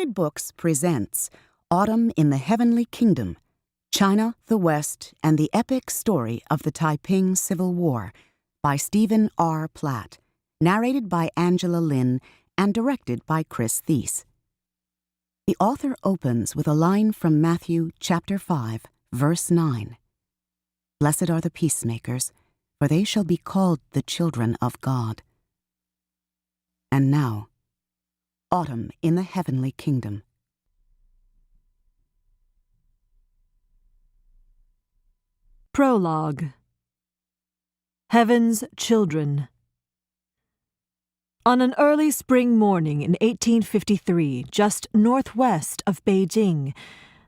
United Books presents Autumn in the Heavenly Kingdom, China, the West, and the Epic Story of the Taiping Civil War by Stephen R. Platt, narrated by Angela Lin and directed by Chris Thies. The author opens with a line from Matthew chapter 5, verse 9. Blessed are the peacemakers, for they shall be called the children of God. And now, Autumn in the Heavenly Kingdom. Prologue. Heaven's Children. On an early spring morning in 1853, just northwest of Beijing,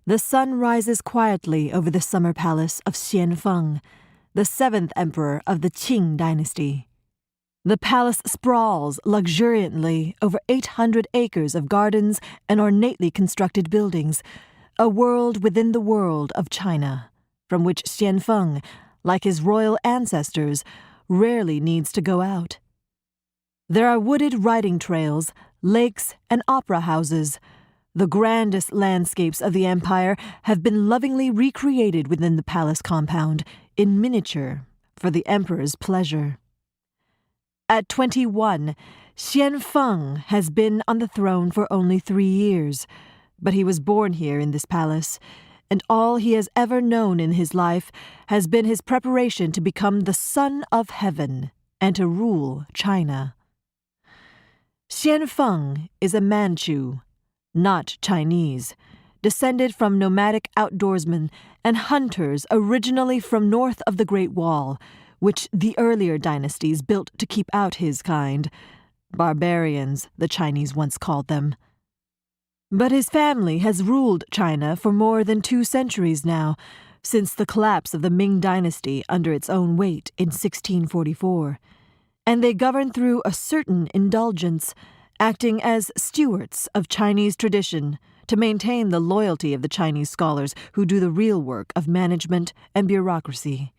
the sun rises quietly over the summer palace of Xianfeng, the seventh emperor of the Qing dynasty. The palace sprawls luxuriantly over 800 acres of gardens and ornately constructed buildings, a world within the world of China, from which Xianfeng, like his royal ancestors, rarely needs to go out. There are wooded riding trails, lakes, and opera houses. The grandest landscapes of the empire have been lovingly recreated within the palace compound, in miniature, for the emperor's pleasure. At 21, Xianfeng has been on the throne for only 3 years, but he was born here in this palace, and all he has ever known in his life has been his preparation to become the son of heaven and to rule China. Xianfeng is a Manchu, not Chinese, descended from nomadic outdoorsmen and hunters originally from north of the Great Wall, which the earlier dynasties built to keep out his kind. Barbarians, the Chinese once called them. But his family has ruled China for more than 2 centuries now, since the collapse of the Ming dynasty under its own weight in 1644, and they govern through a certain indulgence, acting as stewards of Chinese tradition to maintain the loyalty of the Chinese scholars who do the real work of management and bureaucracy.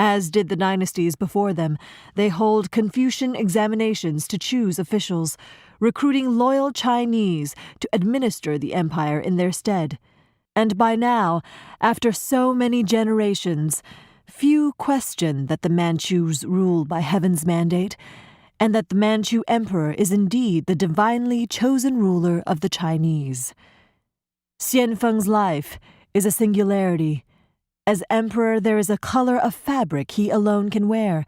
As did the dynasties before them, they hold Confucian examinations to choose officials, recruiting loyal Chinese to administer the empire in their stead. And by now, after so many generations, few question that the Manchus rule by heaven's mandate, and that the Manchu emperor is indeed the divinely chosen ruler of the Chinese. Xianfeng's life is a singularity. As emperor, there is a color of fabric he alone can wear,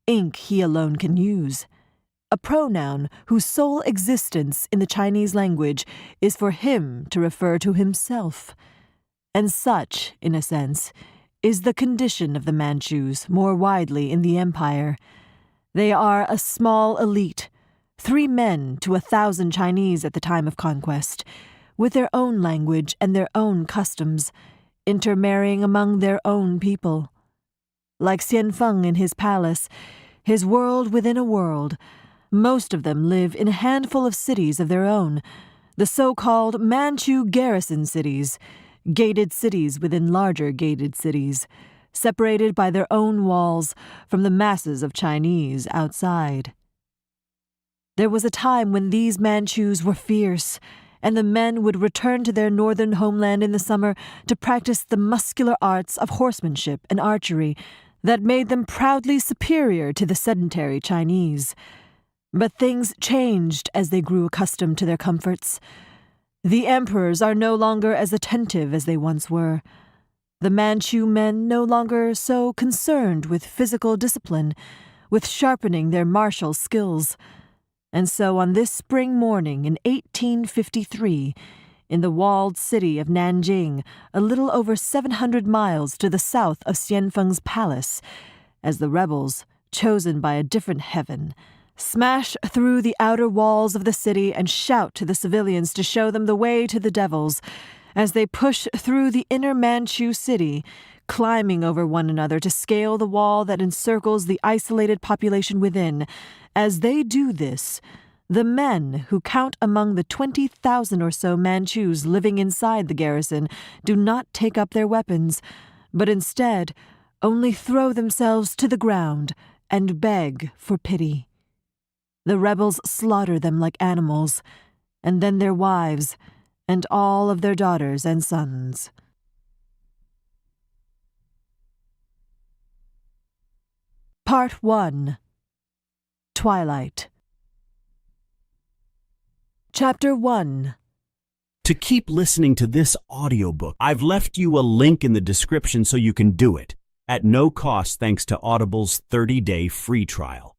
ink he alone can use, a pronoun whose sole existence in the Chinese language is for him to refer to himself. And such, in a sense, is the condition of the Manchus more widely in the empire. They are a small elite, 3 men to 1,000 Chinese at the time of conquest, with their own language and their own customs, intermarrying among their own people. Like Xianfeng in his palace, his world within a world, most of them live in a handful of cities of their own, the so-called Manchu garrison cities, gated cities within larger gated cities, separated by their own walls from the masses of Chinese outside. There was a time when these Manchus were fierce, and the men would return to their northern homeland in the summer to practice the muscular arts of horsemanship and archery that made them proudly superior to the sedentary Chinese. But things changed as they grew accustomed to their comforts. The emperors are no longer as attentive as they once were. The Manchu men no longer so concerned with physical discipline, with sharpening their martial skills. And so on this spring morning in 1853, in the walled city of Nanjing, a little over 700 miles to the south of Xianfeng's palace, as the rebels, chosen by a different heaven, smash through the outer walls of the city and shout to the civilians to show them the way to the devils, as they push through the inner Manchu city, climbing over one another to scale the wall that encircles the isolated population within. As they do this, the men who count among the 20,000 or so Manchus living inside the garrison do not take up their weapons, but instead only throw themselves to the ground and beg for pity. The rebels slaughter them like animals, and then their wives, and all of their daughters and sons. Part 1. Twilight. Chapter 1. To keep listening to this audiobook, I've left you a link in the description so you can do it, at no cost thanks to Audible's 30-day free trial.